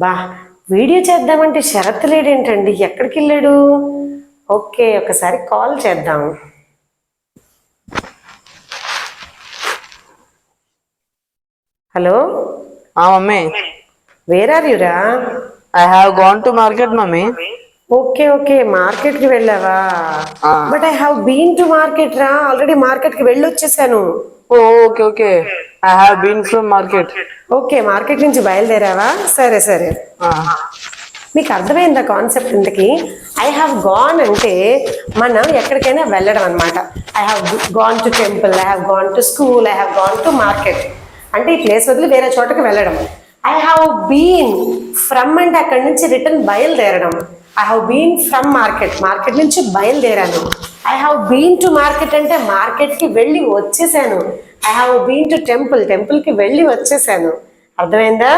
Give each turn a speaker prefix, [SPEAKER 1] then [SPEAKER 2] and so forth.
[SPEAKER 1] బా వీడియో చేద్దామంటే శరత్ లేడేంటండి? ఎక్కడికి వెళ్ళాడు? ఓకే, ఒకసారి కాల్ చేద్దాం. హలో
[SPEAKER 2] మమ్మీ,
[SPEAKER 1] వేర్ ఆర్ యురా?
[SPEAKER 2] I have gone to market mummy.
[SPEAKER 1] Okay okay, market కి వెళ్ళావా? But I have been to market రా, ఆల్రెడీ మార్కెట్ కి వెళ్ళొచ్చేసాను.
[SPEAKER 2] Okay okay, I have been from market.
[SPEAKER 1] Okay, market నుంచి బయలుదేరావా? సరే సరే, మీకు అర్థమైందా కాన్సెప్ట్? ఇంతకి ఐ హ్యావ్ గాన్ అంటే మనం ఎక్కడికైనా వెళ్ళడం అనమాట. I have gone to temple, I have gone to school, I have gone to market అంటే ఈ ప్లేస్ వదిలి వేరే చోటకి వెళ్ళడం. ఐ హ్యావ్ బీన్ ఫ్రమ్ అంటే అక్కడి నుంచి రిటర్న్ బయలుదేరడం. I have been from market, market నుంచి బయలుదేరాను. I have been to market అంటే మార్కెట్కి వెళ్ళి వచ్చేసాను. I have been to temple, టెంపుల్కి వెళ్ళి వచ్చేసాను. అర్థమైందా?